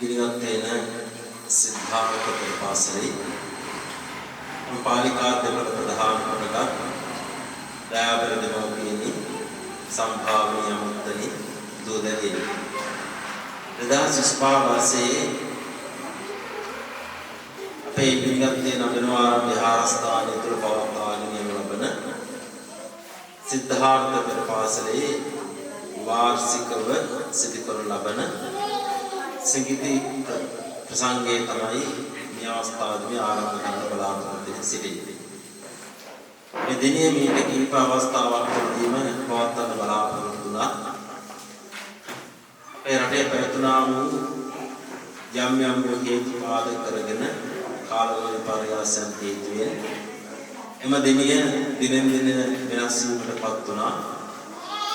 පිළිගත්තේන සිද්ධාර්ථ ප්‍රපාසලේ පාලිකා දෙමළ ප්‍රධාන කොටගත් දයාබර දෙමව්පියනි සම්භාවනීය මුත්තනි දෝදරියනි 2005 වර්ෂයේ අපේ පිළිගත්තේ නවීනවාර විහාරස්ථානයේ තුල පවත්වාගෙන ලබන සිද්ධාර්ථ ප්‍රපාසලේ වාර්ෂිකව සිදු කරන ලබන සංගීත ප්‍රසංගයේ තමයි මේ අවස්ථාවේදී ආරම්භ කරන්න බලාපොරොත්තු වෙන සිටින්නේ. මේ දිනේ මීට කීප අවස්ථාවක් වලදීම පවත්වන්න බලාපොරොත්තු වුණා. අපේ රටේ පැවතුනා වූ යම් යම් හේතු පාදක කරගෙන කාලවල පරියාසයන් හේතුවෙන් එම දිනිය දිනෙන් දින වෙනස් වීමටපත් වුණා.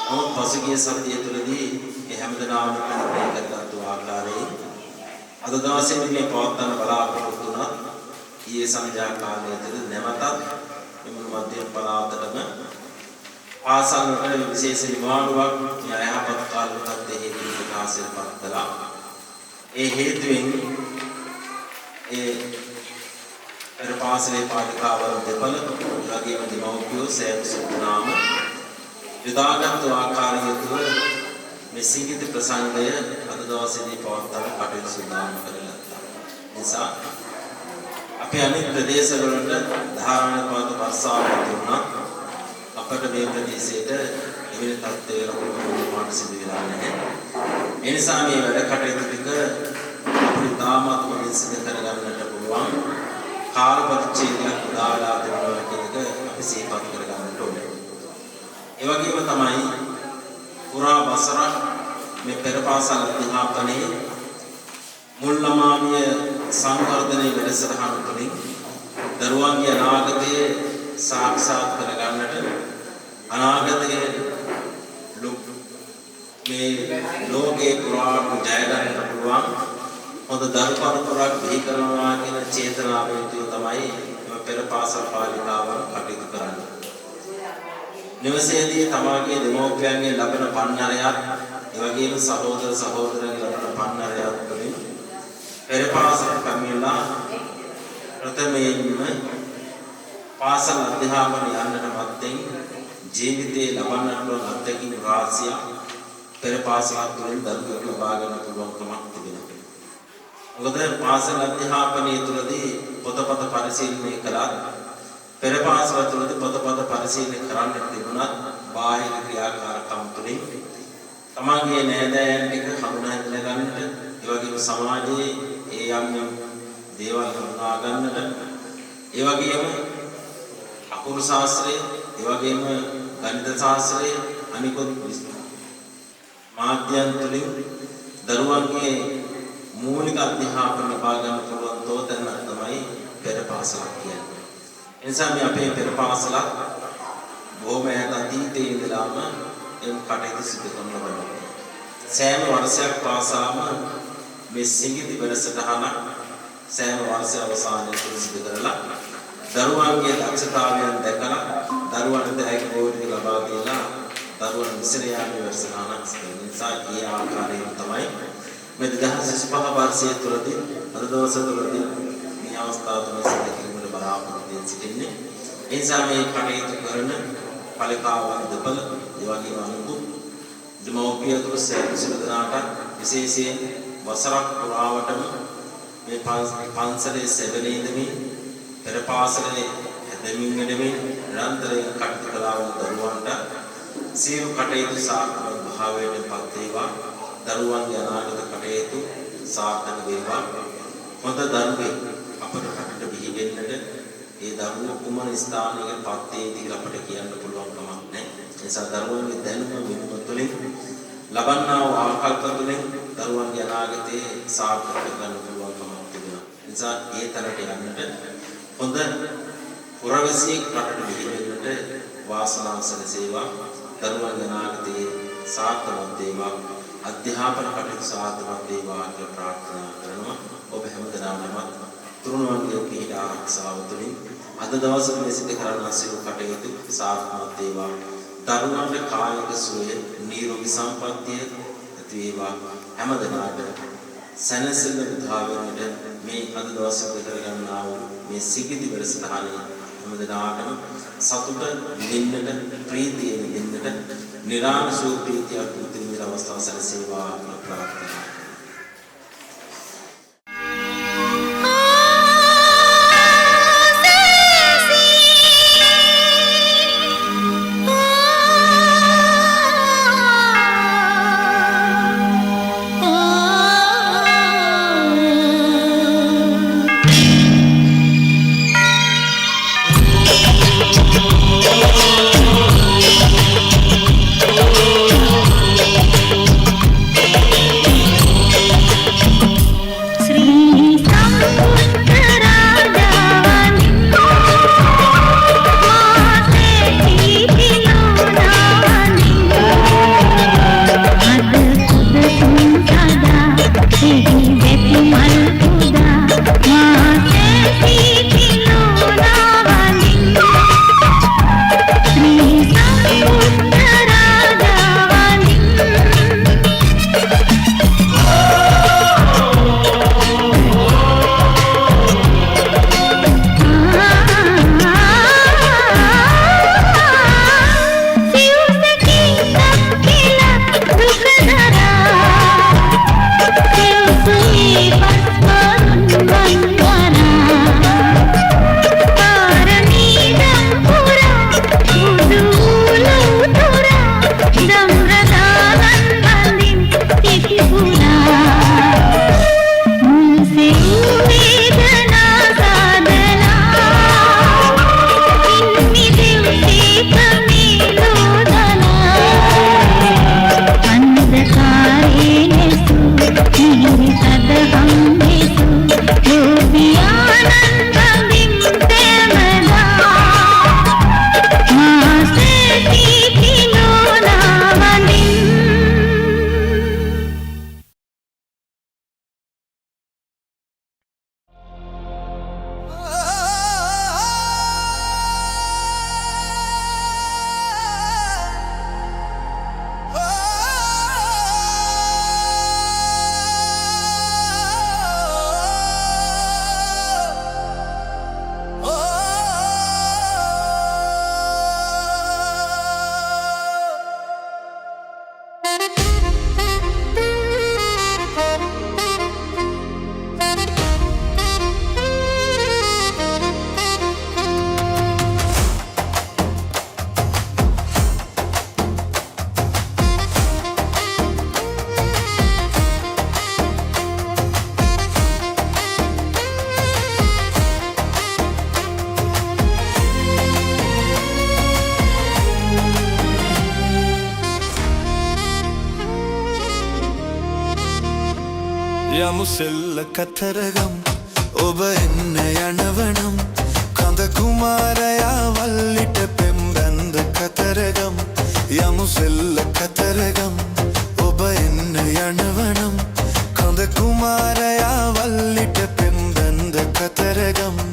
නමුත් පසුගිය සතිය තුළදී මේ හැමදෙනාම ප්‍රතික්‍රියා කරගත්තු ආකාරයෙන් අද දවසේ මේ පවත්වන බලාපොරොත්තු වුණා. ඊයේ සන්ධ්‍යා කාලයේ තුළ නැවතත් මෙම මධ්‍යම පළාතටම ආසන්න විශේෂ නිවාඩුවක් න්‍යායපත් කාලවලට හේතු ප්‍රකාශයට පත් කළා. ඒ හේතුවෙන් ඒ පෙරපාසලේ පාලිකාවල දෙපළ වගේම දෙමව්පියෝ සෑම සුදුනාම යොදාගත් ආකාරය තුළ මේ සංගීත ප්‍රසංගය අද දවසේදී පවත්වන්න කටයුතු සූදානම් කරගත්තා. නිසා අපේ අනිත් ප්‍රදේශවලට ධාරාණපාත වර්ෂාවක් දුන්නා. අපට මේ ප්‍රදේශයට එවැනි තත්ත්වයක වුණාට සිදු වෙලා නැහැ. ඒ නිසා මේ වැඩ කටයුතු ටික අපිට තාමත් වලින් සිදු කරගන්නට පුළුවන් කාල පරිච්ඡේදයක් උදාලා දෙනවා කියන එක අපි සිහිපත් කරගන්නට ඕනේ. ඒ වගේම තමයි පුරා වසර මේ පෙරපාසල් අධ්‍යාපනයේ මුල් ළමාවිය සංවර්ධනයේ වැඩසටහන තුළින් දරුවන්ගේ අනාගතය සාක්ෂාත් කරගන්නට අනාගතයේ මේ ලෝකේ පුරාම ජය ගන්නට පුළුවන් හොඳ දරු පරපුරක් බිහි කරනවා කියන චේතනාවෙන් තමයි මේ පෙරපාසල් පාලිකාව කටයුතු කරන්නේ. නිවසේදී තමාගේ දෙමෝපියන්ගේ ලබන පන්නරයක් ඒ වගේම සහෝදර සහෝදරයන්ගේ ලබන පන්නරයක් වලින් පෙරපාසල් කමිලා ප්‍රථමයෙන්ම පාසල් අධ්‍යාපනය යන්නට මත්තෙන් ජීවිතේ ලබන්නට වන අත්දැකීම් රාශිය පෙරපාසල් තුළින් දරුවෙකුට ලබා ගන්න පුළුවන්කමක් තිබෙනවා. මොකද පාසල් අධ්‍යාපනයේ තුලදී පොතපත පරිශීලනය කළා පෙරපාසල තුළදී පොතපත පරිශීලනය කරන්න තිබුණත් බාහිර ක්‍රියාකාරකම් තුළින් තමන්ගේ නෑදෑයන් ටික හඳුනා ගන්නට ඒ වගේම සමාජයේ ඒ යම් යම් දේවල් හඳුනා ගන්නට ඒ වගේම අකුරු ශාස්ත්‍රය ඒ වගේම ගණිත ශාස්ත්‍රය අනිකුත් මාධ්‍යයන් තුළින් දරුවන්ගේ මූලික අධ්‍යාපන ලබා ගන්න පුළුවන් තෝතන තමයි පෙරපාසලක් කියන්නේ. එනිසා මේ අපේ පෙරපාසලක් බොහොම ඈත අතීතයේ ඉඳලාම එම් කටයුතු සිදු කරන ලබනවා. සෑම වර්ෂයක් පාසාම මේ සංගීත වැඩසටහන සෑම වර්ෂ අවසානයේ සිදු කරලා දරුවන්ගේ දක්ෂතාවයන් දැකලා දරුවන්ට දැයක බෝධි ලබා දීලා දරුවන් විසිර යාමේ වැඩසටහනක් සිදු වෙන නිසා ඒ ආකාරයෙන් තමයි මේ 2025 වර්ෂයේ තුලදී අද දවස තුලදී මේ අවස්ථාව තුළ සිදු කිරීමට බලාපොරොත්තු වෙන සිටින්නේ. ඒ නිසා මේ කටයුතු කරන පාලිකාවන් දෙපළ ඒ වගේම අනුකුත් දෙමව්පිය තුළ සෑම විශේෂයෙන් වසරක් පුරාවටම මේ පන්සලේ සෙවණේ ඉඳමින් පෙරපාසලේ හැදෙමින් නිරන්තරයෙන් කටයුතු කළා වූ දරුවන්ට සියලු කටයුතු සාර්ථක භාවයට පත් වේවා. දරුවන්ගේ අනාගත කටයුතු සාර්ථක වේවා. හොඳ දරුවෙක් අපට රටට බිහි වෙන්නට ඒ දරුවෝ කුමන ස්ථානයකට පත් වේද කියලා අපට කියන්න පුළුවන් කමක් නැහැ. ඒ නිසා දරුවන්ගේ දැනුම විනුම තුළින් ලබන්නා වූ ආකල්ප තුළින් දරුවන්ගේ අනාගතයේ සාර්ථක කරගන්න පුළුවන් කමක් තිබෙනවා. ඒ නිසා ඒ තරට යන්නට හොඳ පුරවැසියෙක් රටට බිහි වෙන්නට වාසනාව සැලසේවා. දරුවන්ගේ අනාගතයේ සාර්ථකව වේවා. අධ්‍යාපන කටයුතු සාර්ථකව වේවා කියලා ප්‍රාර්ථනා කරනවා. ඔබ හැමදෙනාටම තුරුණවන්ගේ පිහිට ආරක්ෂාව තුළින් අද දවසේ මේ සිදු කරන සියලු කටයුතු සාර්ථකව වේවා. දරුවන්ගේ කායික සුවය නිරෝගී සම්පන්නිය ඇති වේවා. හැමදෙනාට සනසල උදාවරණයට මේ අද දවස් විතර ගන්නා වූ මේ සිගිති වැඩසටහනේ හැමදෙනාටම සතුට දෙන්නට ප්‍රීතිය දෙන්නට නිරාමසූ ප්‍රීතියක් උතුම් අවස්ථාව සැලසේවා ප්‍රාර්ථනා. යමුසෙල්ල කතරගම් ඔබ එන්න යනවනම් කඳ කුමාරයා වල්ලිට පෙම්බැන්ද කතරගම් යමුසෙල්ල කතරගම් ඔබ එන්න යනවනම් කඳ කුමාරයා වල්ලිට පෙම්බැන්ද කතරගම්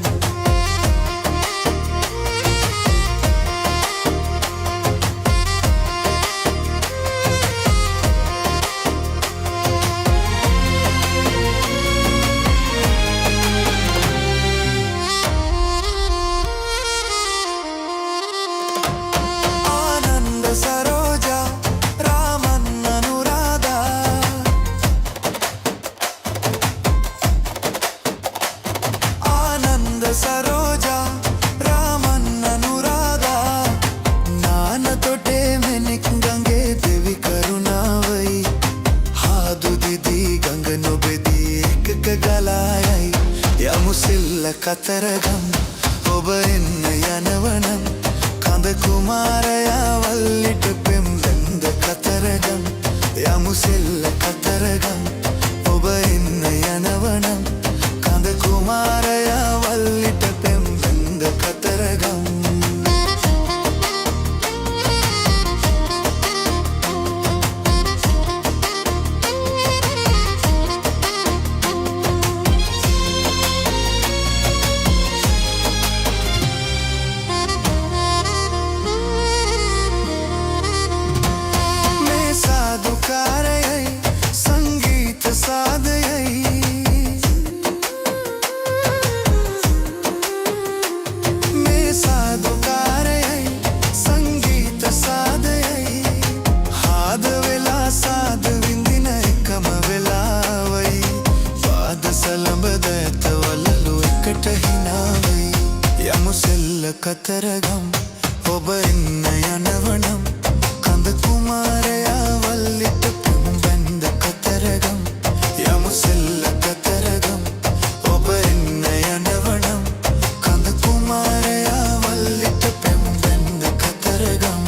කතරගම් ඔබ එන්න යනවනම් කඳ කුමාරයා වල්ලිට පෙම්බැන්ද කතරගම් යමුසෙල්ල කතරගම් ඔබ එන්න යනවනම් කඳ කුමාරයා වල්ලිට පෙම්බැන්ද කතරගම් කතරගම් ඔබ එන්න යනවනම් කඳ කුමාරයා වල්ලිට පෙම් බැන්ද කතරගම් යමු සෙල්ල කතරගම් ඔබ එන්න යනවනම් කඳ කුමාරයා වල්ලිට පෙම් බැන්ද කතරගම්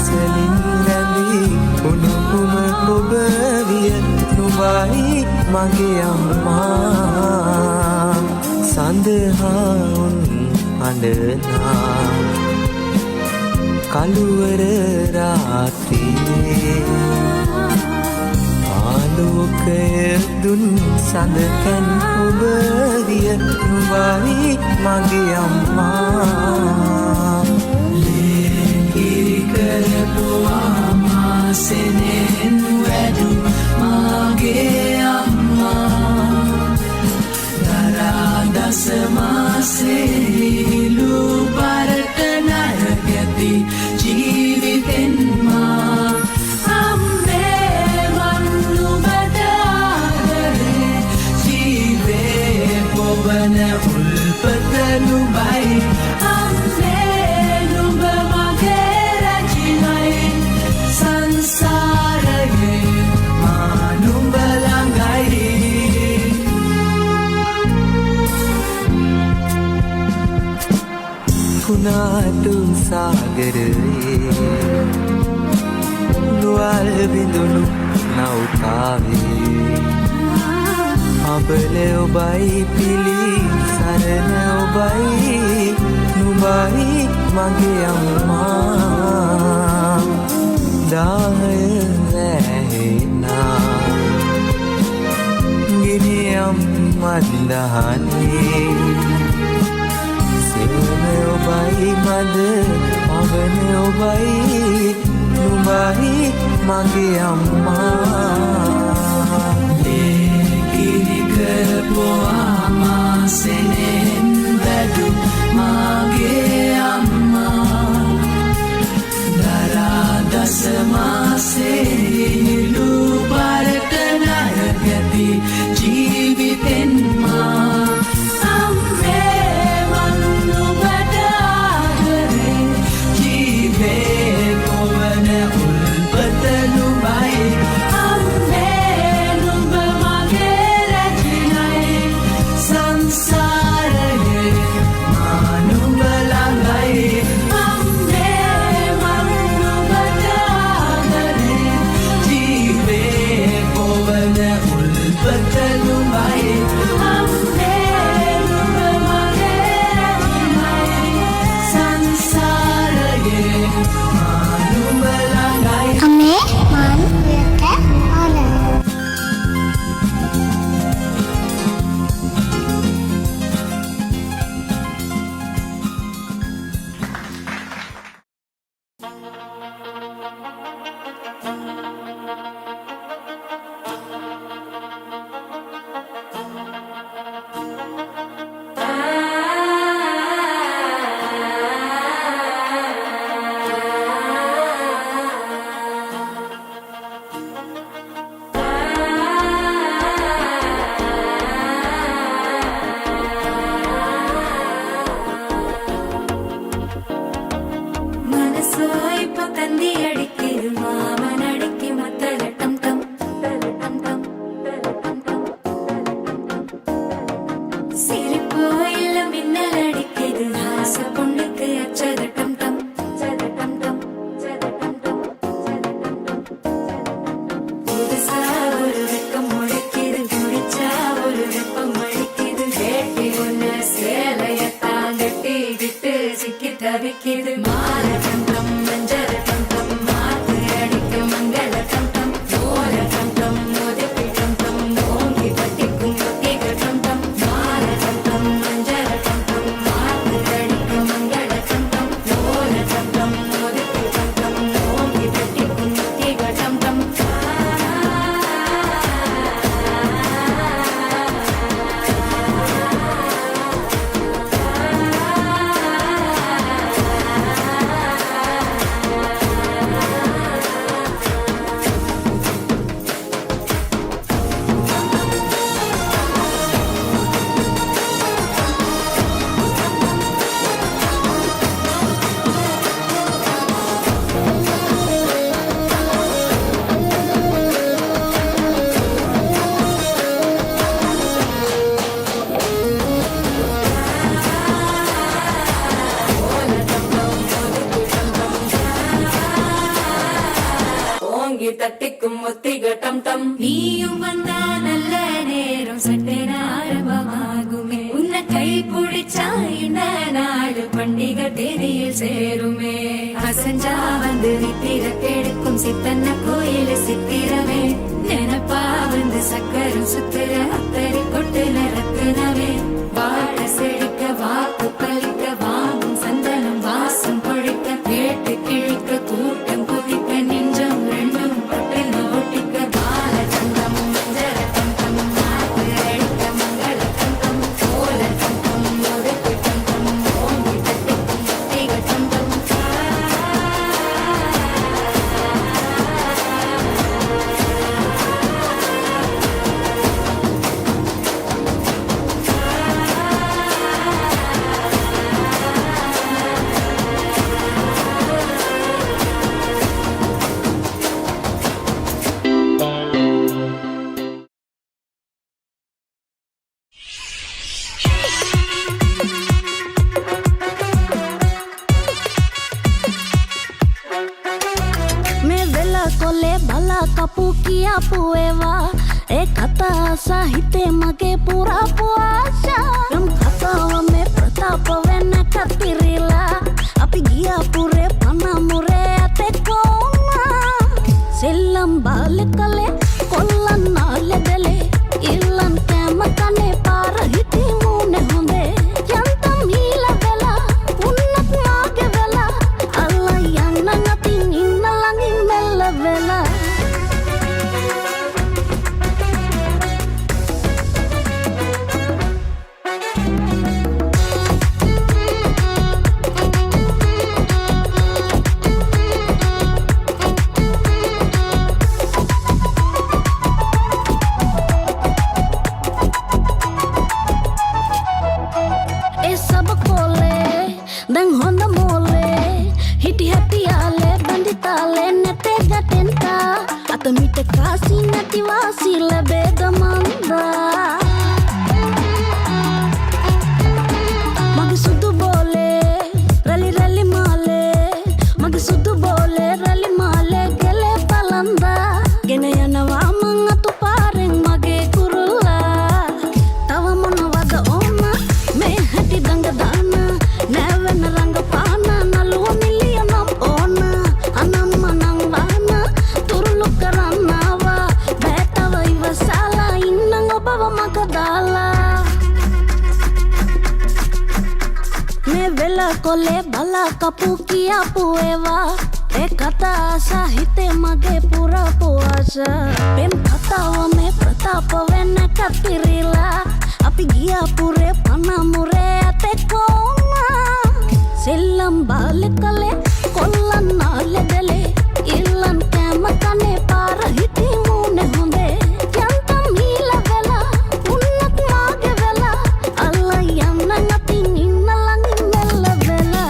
පාසලින් රැඳී උණුහුම ඔබ විය නුඹයි මගේ අම්මා සඳහාවුන් අඬනා කළුවර රාත්‍රියේ ආලෝකය දුන් සඳකන් ඔබ විය නුඹයි මගේ අම්මා ලේකිරි කරපු ආමාසෙනෙන් වැඩු මගේ අම්මා දරාදස මාසෙහිලු පරට නරගැති ජීවිතෙන් මා අම්මේ මන්නුබට ආදරේ ජීවේ පොවන උල්පත නුබයි අම්මේ නුබ මගේ රැජිනයි සංසාරයේ මා නුඹ ළඟයි කුණාටු සාගරයේ ලුවල් බිඳුණු නෞකාවේ අබල ඔබයි පිලි සරණ ඔබයි නුඹයි මගේ අම්මා දාහය වැහෙනා ගිනියම් මන්දහනේ සෙවන ඔබයි මද පවන ඔබයි නුඹයි මගේ අම්මා ලේකිරි කරපු ආමාසෙනෙන් වැඩු මගේ අම්මා දරාදස මාසෙහිලු පරට නරගැති ජීවිතෙන් මා අම්මේ මන්නුබට ආදරේ ජීවේ පොවන උල්පත නුඹයි අම්මේ නුඹ මගේ රැජිනයි සංසාරයේ මා නුඹ ළඟයි අම්මේ මන්නුබට ආදරේ ජීවේ පොවන උල්පත නුඹයි අම්මේ නුඹ මගේ රැජිනයි සංසාරයේ මා නුඹ ළඟයි අම්මේ මන් වියක ආනන්ද മനസ്സോയി പതന്തി അടിക്കിരു മാമൻ അടിക്കി മത്തല ടം ടം ടം ടം സിരിപ്പോയില്ല മിന്നൽ അടിക്കിരു ഹാസ പൊണ്ണുക്ക് അച്ചത ടം ടം ടം ടം പുതുസാ ഒരു വെക്കം മുഴക്കിത് കുടിച്ചാ ഒരു വെപ്പം അടിക്കിത് കേട്ടി ഒന്ന് சேலையத்தான் கட்டி விட்டு சிக்கி தவிக்கிது மாற டம் டம் மஞ்சள் டம் டம் மாத்து அடிக்க மங்கள டம் டம் ஓர டம் டம் மோதிப்பி டம் டம் ஓங்கி பட்டிக்கும் ஒத்திக டம் டம் மாற டம் டம் மஞ்சள் டம் டம் மாத்து அடிக்க மங்கள டம் டம் ஓர டம் டம் மோதிப்பி டம் டம் ஓங்கி பட்டிக்கும் ஒத்திக டம் டம் தெய்வமே அசஞ்சா வந்து நித்திர கெடுக்கும் சித்தன்ன கோயில் சித்திரமே நினப்பா வந்து சக்கரம் சுத்துற அத்தரி கொட்டு ரத்தினமே வாழ செழிக்க வாக்கு பலிக்க வாங்கும் சந்தனம் வாசம் பொழிக்க கேட்டு கிழிக்க கூட்டம் குதிக்க நெஞ்சம் ரெண்டும் பட்டில் ஒட்டிக்க பால தங்கம் மஞ்சர தங்கம் நாட்டு அடிக்க மங்கள தங்கம் சோழ தங்கம் ஒதுக்கு தங்கம் ஓங்கி தட்டிக்கும் தீக தங்கம் කොලේ බලා කපු කියාපු ඒවා ඒ කතා සාහිත්‍ය මගේ පුරාපු ආශා නම් කතාව මේ ප්‍රතාප වෙන්න කතිරිලා අපි ගියාපුරේ පනමුරේ ඇතේ කොමා සෙල්ලම් බාලේ කලේ කොල්ලන් නාලෙදලේ ඉල්ලන් කෑම කනේ පාර හිටි මූනේ හොඳේ යන්තම් ඊල වෙලා උන්නත් මාගේ වෙලා අල්ලා යන්න නැතින් ඉන්න ළඟින් මෙල්ල වෙලා ඒ සබ කොලේ දැන් හොඳ මෝලේ හිටි හැටියාලේ බඳිතාලේ නැතේ ගැටෙන්ටා අත මිට කාසි නැති වාසි ලැබේද මන්දා මගේ සුදු බෝලේ රැලි රැලි මාලේ මගේ සුදු බෝලේ රැලි මාලේ ගෙලේ පලන්දා ගෙන යනවා මං අතු පාරෙන් මගේ කුරුල්ලා තව මොනවද ඕන මේ හැටි දඟ දාන නැවෙන රංග පාන නළුව මිලියනම් ඕන අනම්ම නං වාන තුරුළු කරන්නවා බෑතව ඉවසාලා ඉන්නම් ඔබව මග දාලා මේ වෙලා කොලේ බලා කපු කියාපු ඒවා ඒ කතා සාහිත්‍ය මගේ පුරාපු ආශා පෙම් කතාව මේ ප්‍රතාප වෙන්න කතිරිලා අපි ගියාපුරේ පනමුරේ ඇතේ කොමා සෙල්ලම් බාලේ කලේ කොල්ලන් නාලෙදලේ ඉල්ලන් කෑම කනේ පාර හිටි මූනේ හොඳේ යන්තම් ඊල වෙලා උන්නත් මාගේ වෙලා අල්ලා යන්න නැතින් ඉන්න ළඟින් මෙල්ල වෙලා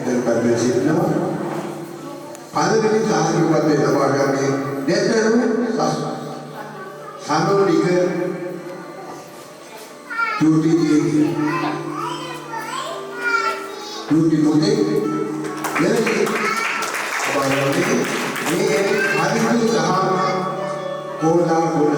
දැන්පත් සිටිනවා. පළවෙනි සාහිත්‍ය පදේ ලබා ගන්නේ දෙතරු සමෝලික චූටි මොදේ යන්නේ අබායෝනේ මේ ආදිමු ගහම කොලා කොල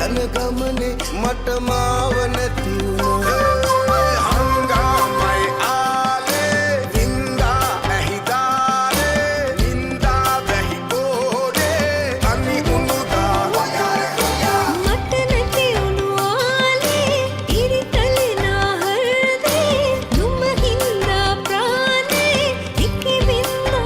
යන ගමනේ මට මාව නැති වුණා හංගාමයි ආලේ වින්දා ඇහිදාලේ වින්දා වැහි කෝඩේ අනි උනුදා මට නැති උණු ආලේ ඉරිතලි නාහරදේ නුම හින්දා ප්‍රාණේ ඉකි වින්දා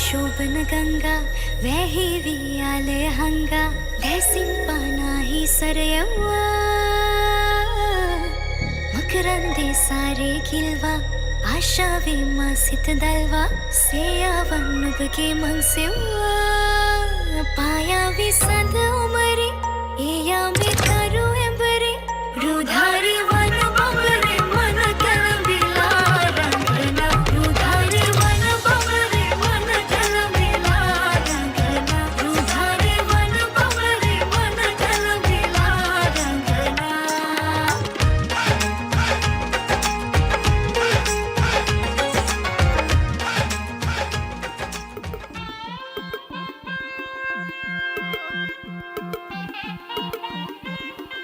शोभन गंगा वही वियाले हंगा ऐसिन पाना ही सरयवा मकरंदे सारे खिलवा आशा वे मासित दलवा सेयावन्नुबगे मंसेवा पाया विसंद उमरे एया में करो एंबरे रुधारी वन बंबरे मन कलबिला रंगना रुधारी वन बंबरे मन कलबिला रंगना रुधारी वन बंबरे मन कलबिला रंगना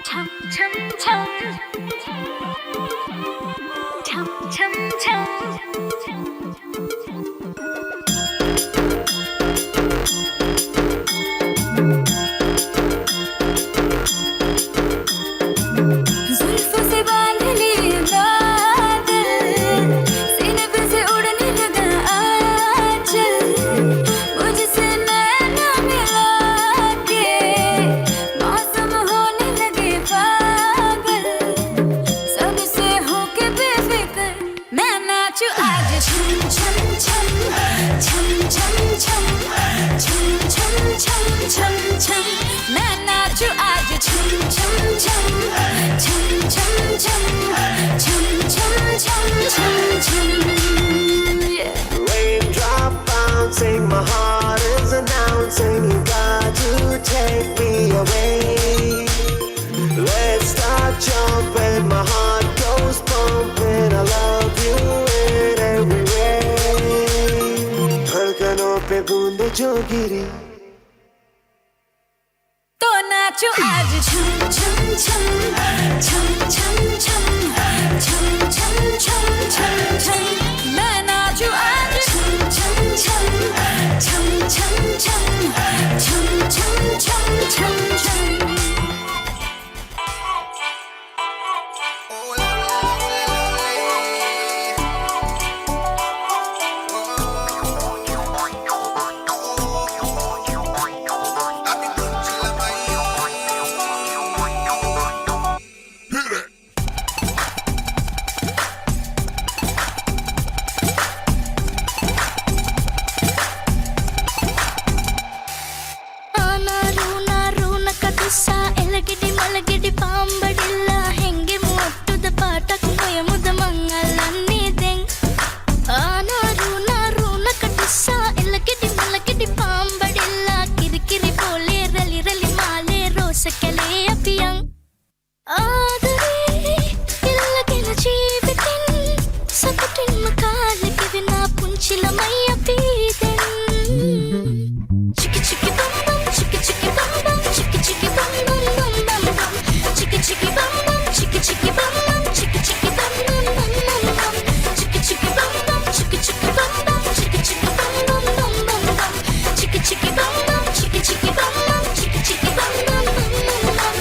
छम छम छम छम छम जुल्फों से बांध लिए बादल सीने पे से उड़ने लगा आंचल मुझसे नैना मिला के मौसम होने लगे पागल सबसे होके बेफिक्र मैं नाचूं आज छम छम छम छम छम छम छम छम छम छम छम मैं नाचूं आज छम छम छम छम छम छम छम छम छम छम छम yeah. Raindrop bouncing, my heart is announcing you got to take me away. Let's start jumping, my heart goes pumping. I love you in every way. धड़कनों पे बूंदे जो गिरी तो नाचो आज छम छम छम छम छम छम छम छम छम छम छम मैं नाचूं आज छम छम छम छम छम छम छम छम छम छम छम ಮಲಗಿಡಿ ಪಾಂಬಡಿಲ್ಲ ಹೆಂಗೆ ಮುಟ್ಟುದ ಪಾಠಕ್ ಮುದ ಮಂಗಲನ್ನಿ ದೆಂಗ್ ನಾರು ಕಟಿಸ ಎಲಗಿಡಿ ಮಲಗಿಡಿ ಪಾಂಬಡಿಲ್ಲ ಕಿರಿಕಿರಿ ಬೋಲೆ ರಲಿ ರಲಿ ಮಾಲೆ ರೋಸ ಕೆಲೆ ಅಪಿಯಂಗ್ ಆದರೆ ಇಲ್ಲಗಿನ ಜೀವಿತಿನ್ ಸಕಟಿನ್ ಮಕಾಲಿಗೆ ವಿನಾ ಪುಂಚಿಲ ಮೈಯ ಪೀದೆನ್ ಚಿಕ್ಕಿ ಚಿಕ್ಕಿ ಬಂ ಬಂ ಚಿಕ್ಕಿ ಚಿಕ್ಕಿ ಬಂ ಬಂ ಚಿಕ್ಕಿ ಚಿಕ್ಕಿ ಬಂ ಬಂ ಬಂ ಬಂ ಬಂ ಚಿಕ್ಕಿ ಚಿಕ್ಕಿ ಬಂ ಬಂ ಚಿಕ್ಕಿ ಚಿಕ್ಕಿ ಬಂ ಬಂ ಚಿಕ್ಕಿ ಚಿಕ್ಕಿ ಬಂ ಬಂ ಬಂ ಬಂ ಬಂ ಚಿಕ್ಕಿ ಚಿಕ್ಕಿ ಬಂ ಬಂ ಚಿಕ್ಕಿ ಚಿಕ್ಕಿ ಬಂ ಬಂ ಚಿಕ್ಕಿ ಚಿಕ್ಕಿ ಬಂ ಬಂ ಬಂ ಬಂ ಬಂ ಚಿಕ್ಕಿ ಚಿಕ್ಕಿ ಬಂ ಬಂ ಚಿಕ್ಕಿ ಚಿಕ್ಕಿ ಬಂ ಬಂ ಚಿಕ್ಕಿ ಚಿಕ್ಕಿ ಬಂ ಬಂ ಬಂ ಬಂ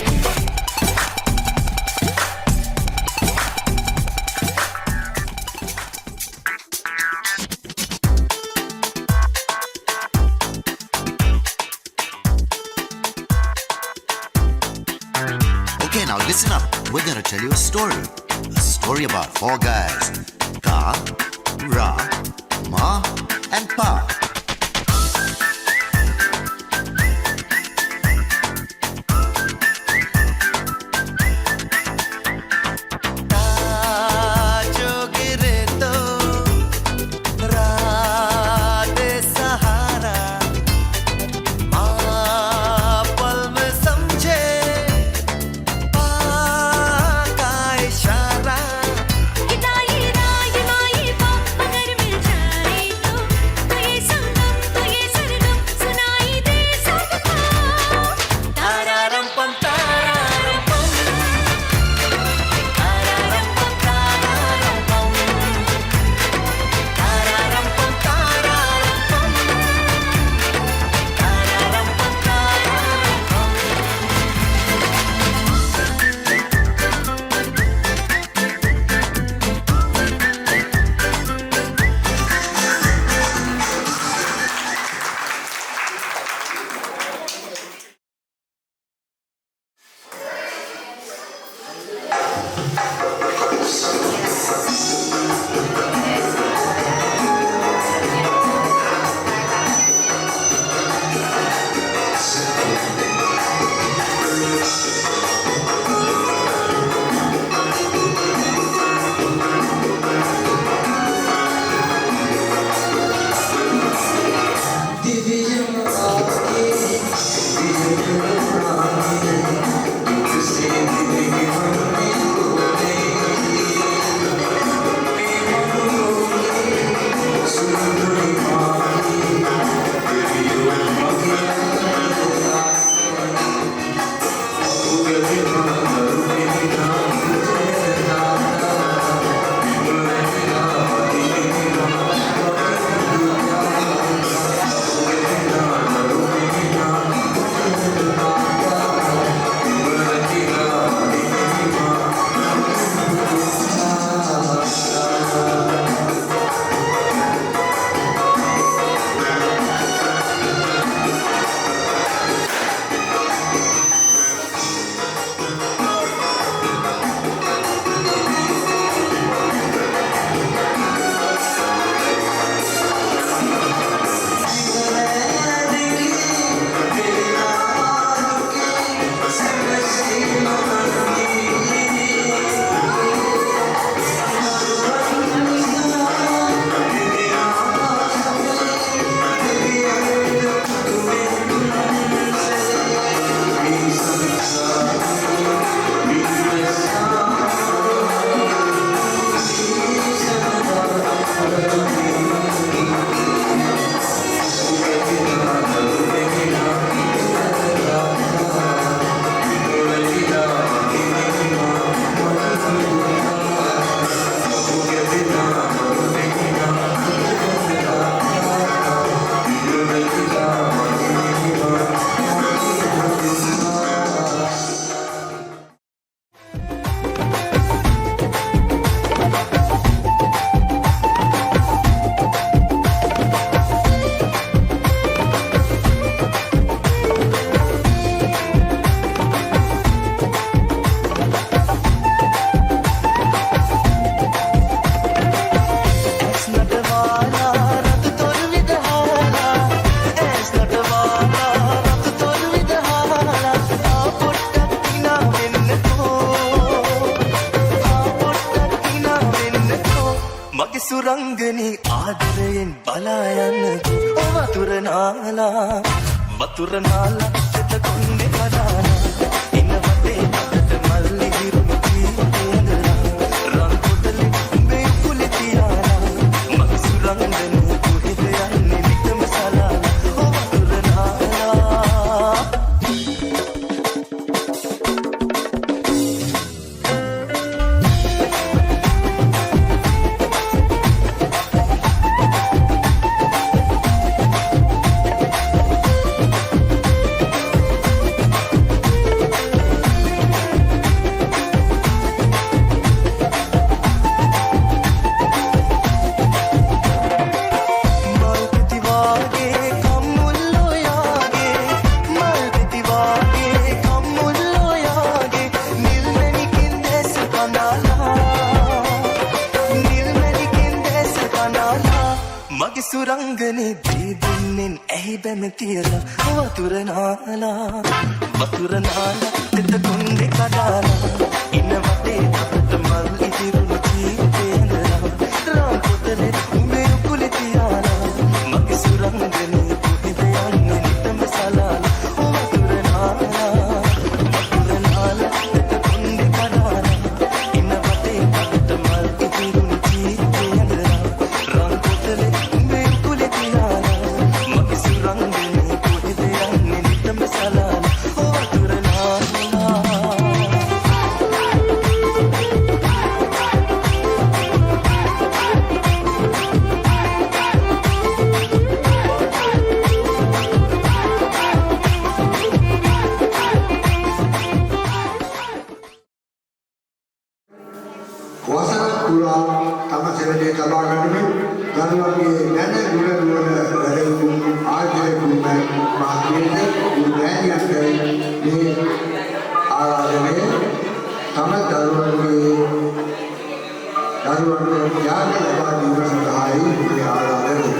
Okay, now listen up. We're gonna tell you a story. A story about four guys, Ka, Ra, Ma, and Pa. Suranganee ආදරයෙන් බලා යන්න වතුර නාලා සිත කොණ්ඩේ කඩාලා ඉන්න වටේ අතට මල්ලි හිරුණු කීඳලා රන් පොතලේ උඹේ කුලේ තියාලා මගේ සුරංගනී කොහෙද යන්නේ නිකම සලාලා වතුර නාලා සුරංගනේ දී දුන්නෙන් ඇහි බැම තියලා වතුර නාලා දෙත කොණ්ඩේ කඩාලා ඉන්න වටේ අපට මල් ඉදිරුණු ජීවිතේඳලා රාම් පොතේ උඹේ උකුලේ තියාලා මගේ සුරංගනේ කොහෙද යන්නේ නිතම සලාලා වතුර නාලා දෙත කොණ්ඩේ කඩාලා ඉන්න වටේ අපට මල් ඉදිරුණු ජීවිතේඳලා රාම් පොතේ උඹේ උකුලේ තියාලා මගේ සුරංගනේ කොහෙද යන්නේ නිතම සලාලා වතුර නාලා වසර පුරා තම සෙවණේ තබා ගනිමින් දරුවන්ගේ නැන ගුණ නුවණ වැඩිවු ආර්ය කුමන මහත්මියට උදෑනියට මේ ආරාධනය තම දරුවන්ට ත්‍යාග ලබා දීම සඳහායි මේ ආරාධනය.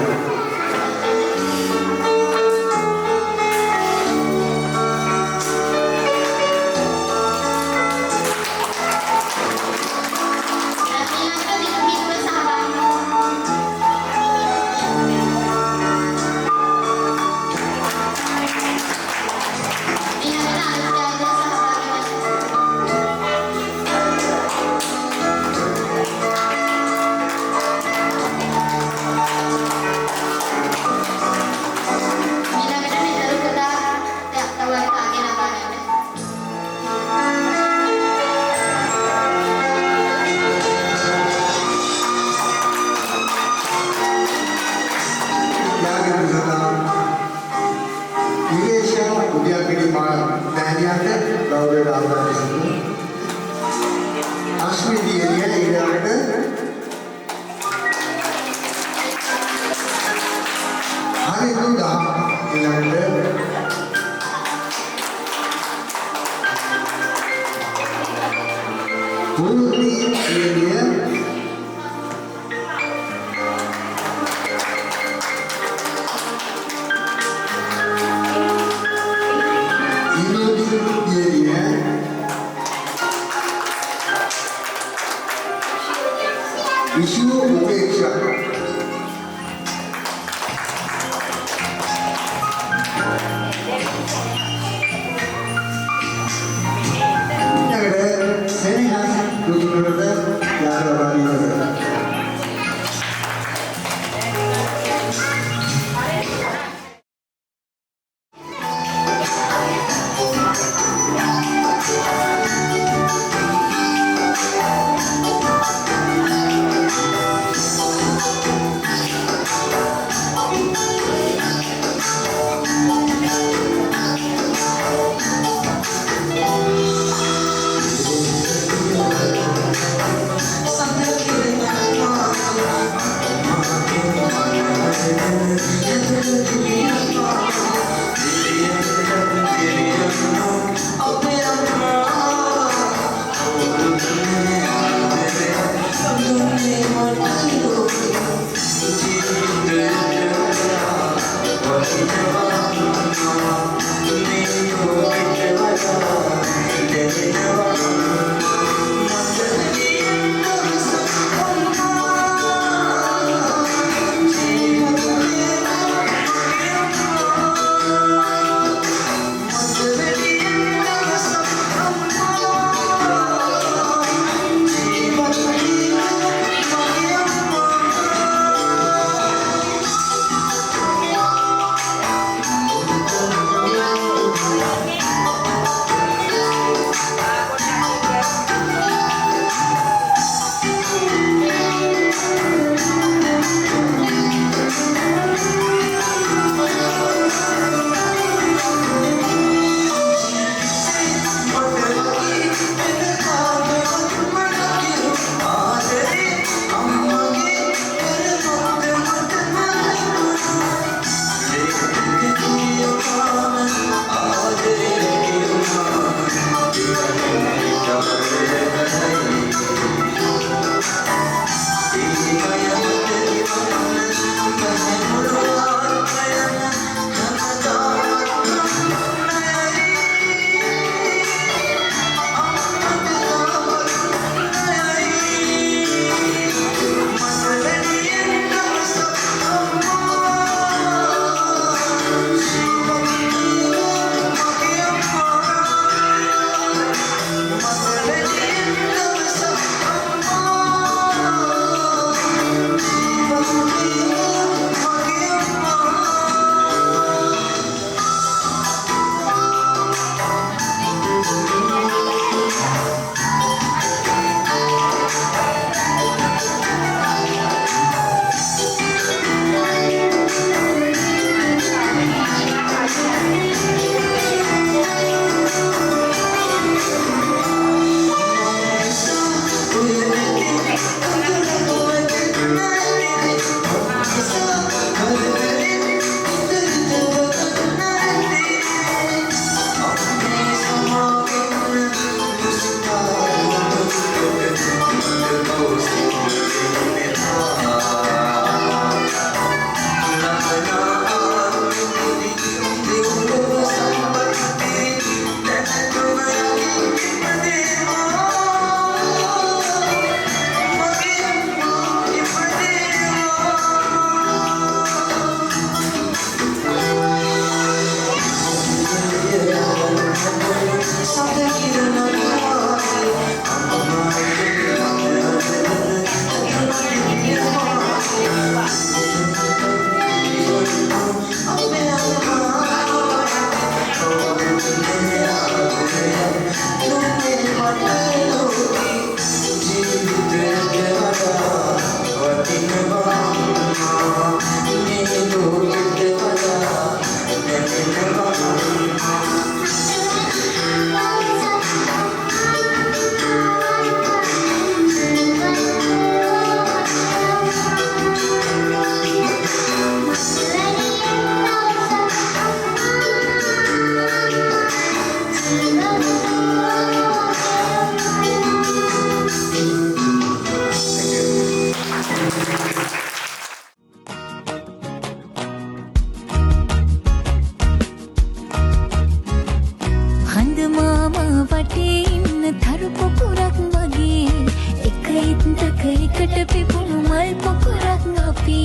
එකට පිපුණු මල් පොකුරක් අපි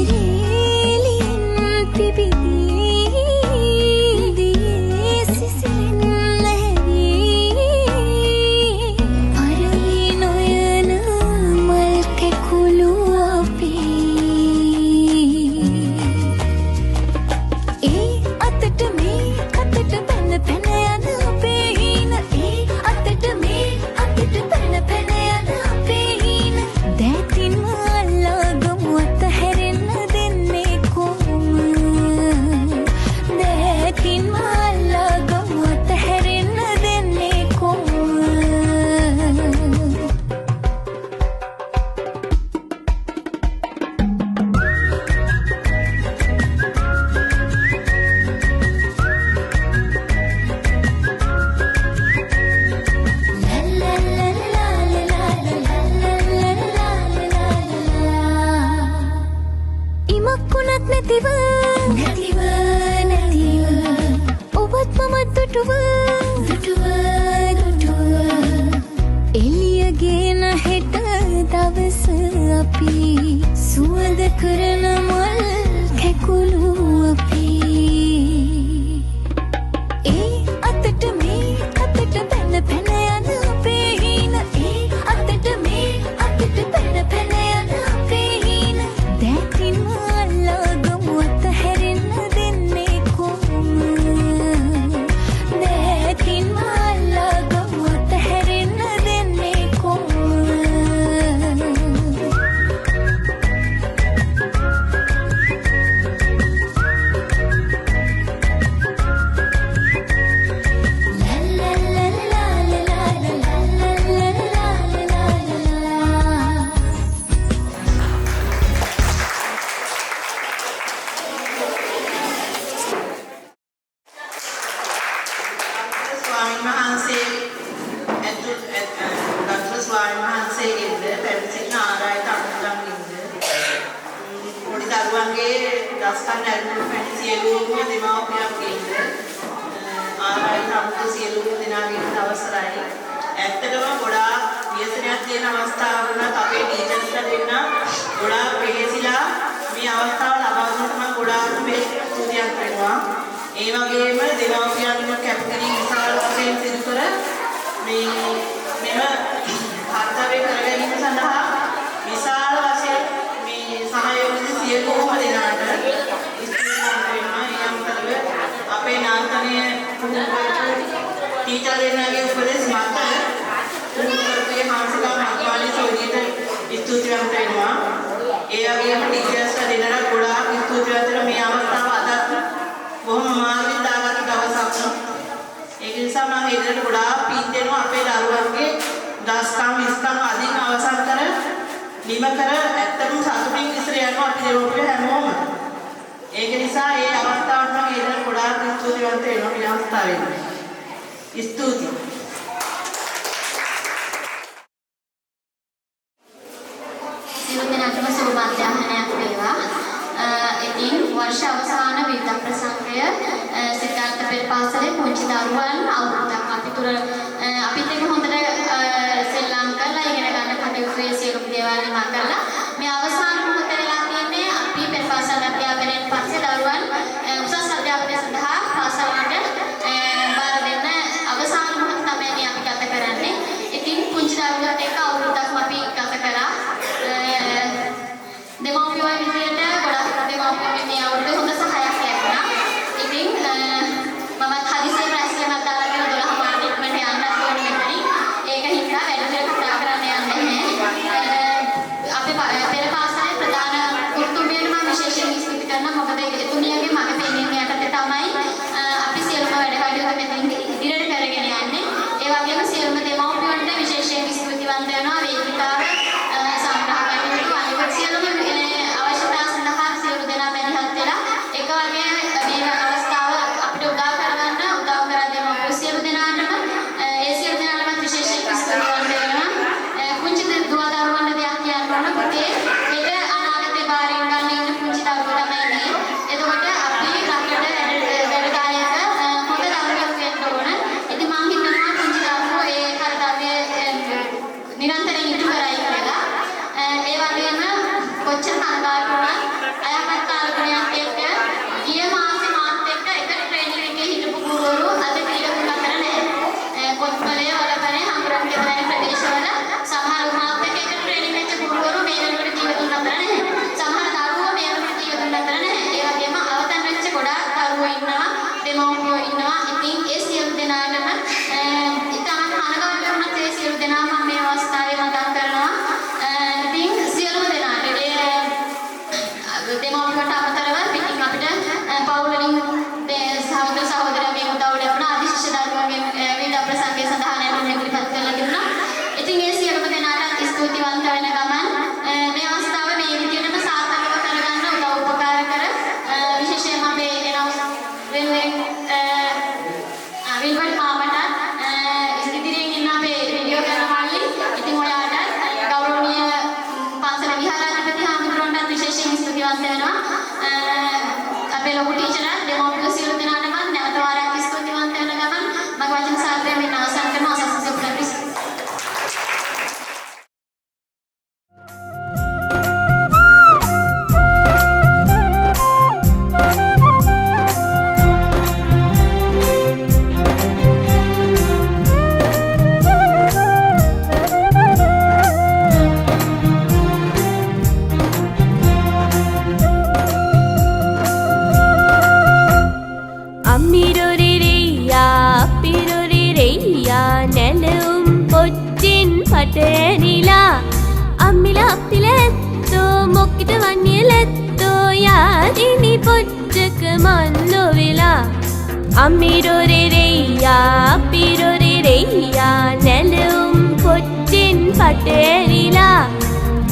රේලින් පිබිදී දියේ සිසිලින් ලැහැවී පරවි නොයන මල් කැකුළු අපි ඒ අතට මේ අතට පැන පැන යන අපේ හීන ඒ අතට මේ අතට පැන පැන යන අපේ හීන දැතින්ම අල්ලාගමු අතහැරෙන්න දෙන්නේ කොහොම දැතින්ම අල්ලාගමු අතහැරෙන්න දෙන්නේ කොහොම ඉමක්කුණත් නැතිව නැතිව ඔබත් මමත් දුටුව එළියගෙන හෙට දවස අපි සුවඳ කරන මල් කැකුළු අපි ඒ අතට මේ අතට පැන පැන යන අපේ හීන ඒ අතට මේ අතට පැන පැන යන අපේ හීන දැකින්ම අල්ලාගමු අතහැරෙන්න දෙන්නේ කොහොම දැකින්ම අල්ලාගමු අතහැරෙන්න දෙන්නේ කොහොම ස්වාමීන් වහන්සේ ගරු ස්වාමීන් වහන්සේගෙන්ද පැමිණ සිටින ආරායිත අනුගමනින්ද පොඩි දරුවන්ගේ දස්කම් නැරඹුණු පැණි සියලුම දෙමාපියන්ගෙන්ද ආරායිත අනුගමන සියලුම දෙනාගෙන් අවසරයි. ඇත්තටම ගොඩාක් ව්‍යසනයක් තියෙන අවස්ථාව වුණත් අපේ ටීචර්ස්ලා දෙන්න ගොඩාක් වෙහෙසිලා මේ අවස්ථාව ලබා දුන්නට මම ගොඩාක් ස්තුතියක් කරනවා. ඒ වගේම දෙමාපියන්ව කැපකිරීම විශාල වශයෙන් සිදු කර මෙම කර්තව්‍ය කර ගැනීම සඳහා විශාල වශයෙන් මේ සහයෝග සියලුම දෙනාට අපේ නාන්තනයේ ටීචර් දෙනාගේ උපදෙස් මත පුරුදුකරපේ හාන්සිකා මක්වාලි සෝදියට ස්තුතිවන්ත වෙනවා. ඒ වගේම ටීචර්ස්ලා දෙනාට ගොඩාක් ස්තුතිවන්ත වෙන මේ අවස්ථාව අදත් බොහොම මාර්ගයෙන් දාගත්ත දවසක්. ඒක නිසා මම ඉදිරියට ගොඩාක් පින් දෙනවා අපේ දරුවන්ගේ දස්කම් ඉස්කම් අදින් අවසන් කර නිම කර ඇත්තටම සතුටින් ඉස්සර යනවා අපි දෙවොල්ලෝ හැමෝම. ඒක නිසා මේ අවස්ථාවට මම ඉදිරියට ගොඩාක් ස්තුතිවන්ත වෙනවා මේ අවස්ථාවේදී. ස්තුතියි. සියලු දෙනාටම සුබ මධ්‍යහ්නයක් වේවා. ඉතින් වර්ෂ අවසාන විවිධ ප්‍රසංගය සිතාර්ථ පෙර පාසලේ පුංචි දරුවන් අවුරුද්දක් අපිත් එක්ක හොඳට සෙල්ලම් කරලා ඉගෙන ගන්න කටයුතු සියලු දේවල් නිමා කරලා මේ අවසාන මොහොත වෙලා තියෙන්නේ අපි පෙර පාසල් අධ්‍යාපනයෙන් පස්සේ දරුවන් උසස් අධ්‍යාපනය සඳහා පාසල් වලට බාර දෙන්න අවසාන මොහොත තමයි මේ අපි ගත කරන්නේ. ඉතින් පුංචි දරුවන්ට එක්ක අවුරුද්දක්ම අපි ගත කරා. දෙමව්පියෝ විදියට ගොඩක් දෙමව්පියෝ මේ අවුරුද්ද හොඳ සහයක් ලැබුණා. ඉතින් මමත් හදිසියෙන් රැස්වීමක් දාලා කියන 12 මාසෙකට යන්නත් ඕනේ මෙතනින්. ඒක හින්දා වැඩිදුර කතා කරන්න යන්නේ නැහැ. අපේ පෙර පාසලේ ප්‍රධාන උතුම්බියට මම විශේෂයෙන් ස්තුති කරනවා. මොකද එතුමියගේ මඟ පෙන්වීම යටතේ තමයි අපි සියලුම වැඩ කටයුතු මෙතනින් ඉදිරියට කරගෙන යන්නේ. ඒ වගේම සියලුම දෙමව්පියන්ට විශේෂයෙන් ස්තුතිවන්ත වෙනවා. වේදිකාව සංග්‍රහ කටයුතු අනිත් සියලුම අවශ්‍යතා සඳහා සියලු දෙනා මැදිහත් වෙලා එක වගේ මේ අවස්ථාව අපිට උදා කරගන්න උදව් කරලා දෙනවා. සියලු දෙනාටම සියලු දෙනාටම විශේෂයෙන් ස්තුතිවන්ත වෙනවා. පුංචි දුව දරුවන්ට දෙයක් කියන්න ඕන. පුතේ හෙට අනාගතේ බාරින් ගන්න ඉන්න පුංචි දරුවෝ තමයි මේ. එතකොට අපි අපේ ලොකු ටීචර් දෙමව්පියෝ සියලු දෙනාටම නැවත වාරයක් ස්තුතිවන්ත වෙන ගමන් මගේ වචන සාර්ථකව මෙන්න අවසන් කරනවා අසස්සේ ප්‍රතිස් පටේනිලා අම්මිලා අප්පිලැත්තෝ මොක්කිට වන්නියලැත්තෝ යාදිනි පොච්චක මන්දොවෙලා අම්මිරොරෙරෙයියා අප්පිරොරෙරෙයියා නැලුම් පොච්චින් පටේනිලා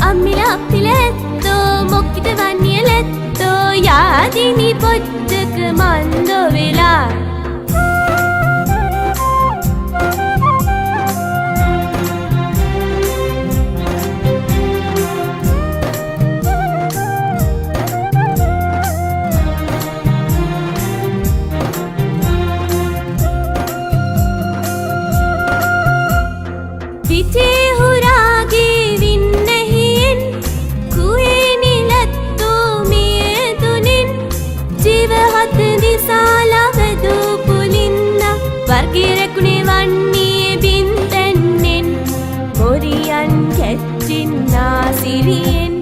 අම්මිලා අප්පිලැත්තෝ මොක්කිට වන්නියලැත්තෝ යාදිනි පොච්චක මන්දොවෙලා වර්ගිරකුණේ වන්නේ බින්තැන්නෙන් හොරියන් කැච්චින්නා සිරියෙන්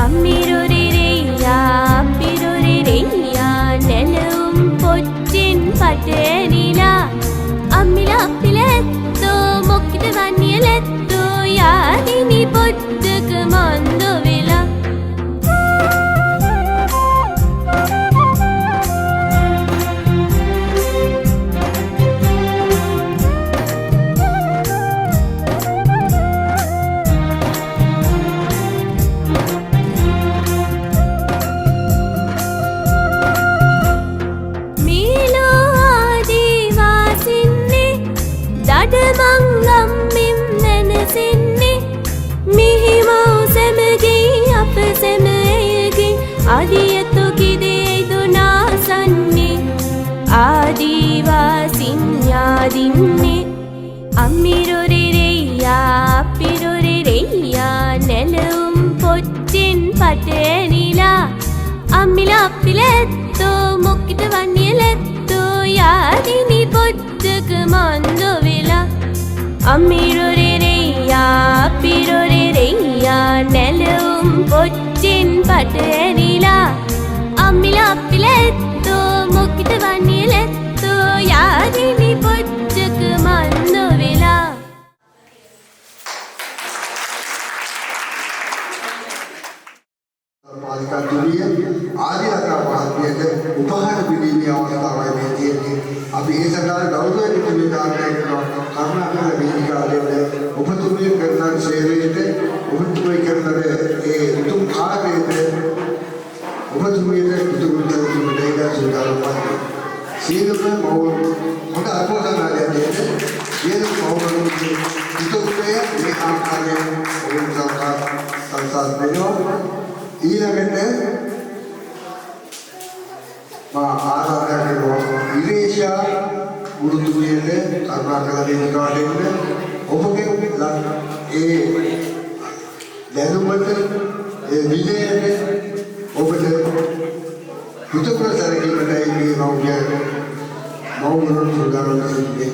අම්මිරොරෙරෙයියා අප්පිරොරෙරෙයියා නැලුම් පොච්චින් පටේනිලා අම්මිලා අප්පිලැත්තෝ මොක්කිට වන්නියලැත්තෝ යාදිනි පොච්චක මන්දොවෙලා මංගම්මිම් නැනසින්නේ මිහිමව් සැමගේ අප සැමයගේ අදියතු කිදේදු නාසන්නේ ආදීවාසින් යාදින්නේ අම්මිරොරෙරෙයියා අප්පිරොරෙරෙයියා නැලුම් පොච්චින් පටේනිලා අම්මිලා අප්පිලැත්තෝ මොක්කිට වන්නියලැත්තෝ යාදිනි පොච්චක මන්දොවෙලා අම්මිරොරෙරෙයියා අප්පිරොරෙරෙයියා නැලුම් පොච්චින් පටේනිලා අම්මිලා අප්පිලැත්තෝ මොක්කිට වන්නියලැත්තෝ යාදිනි පොච්චක මන්දොවෙලා පාලිකා දුරිය ආදිලතා මහත්මියට උපහාර පිළිමේ අවස්ථාවයි මේ තියෙන්නේ. අපි ඒ සඳහා ගෞරවයෙන් පිළිගන්නා කරුණාකර වේදිකාවේ ඔබතුමිය කරන සේවයට ඔබතුමිය කරන ඒ උතුම් කාර්යයට ඔබතුමියට උතුම් දෙයක් සුදානම්පත් සියලුම හොඳ අනුමೋದනාවක් දෙන්න සියලුම මව්වරුන්ගේ උතුම්කය මේ ආකාරයෙන් ඔබතුමා සංසාර වෙනවා. ඊළඟට මා ආරාධනා කරනවා ඉරේෂා ගුරුතුමියට කරුණාකර වේදිකාවට ඔබගේ ඒ දැනුමට ඒ විනයට ඔබට පුදුප්‍රසාරකීමටයි මේ මව්වරුන් සුදානම් වෙන්නේ.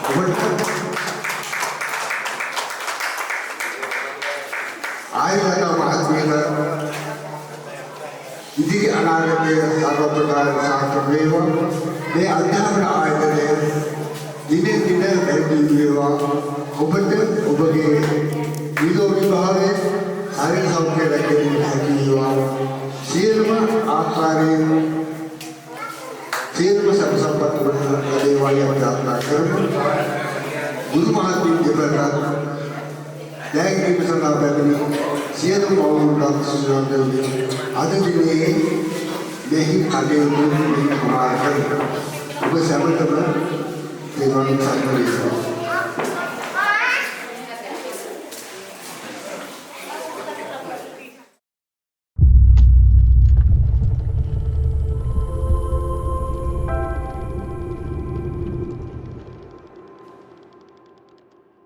ඔබට ආයතන මහත්මියට ඉදිරි අනාගතයේ සර්වප්‍රකාර සාර්ථක වේවා. මේ අධ්‍යාපන ආයතනය දිනෙන් දින වැඩි වේවා. ඔබට ඔබගේ නිරෝගී භාවය ශරීර සෞඛ්‍යය රැකගැනීම හැකි වේවා. සියලුම ආකාරයෙන් සියලුම සම්පත් වලට දේවාලය ප්‍රාර්ථනා කරමු. ගුරු මහත්මිය දෙපළට දැන් සඳහා බැලුණු සියලු මව්වරුන්ට සුවඳ වේ. අද දිනේ මෙහි කඩේු මෙහි කුමාර කරන ඔබ සැමටම දේවාලය සම්පූර්ණ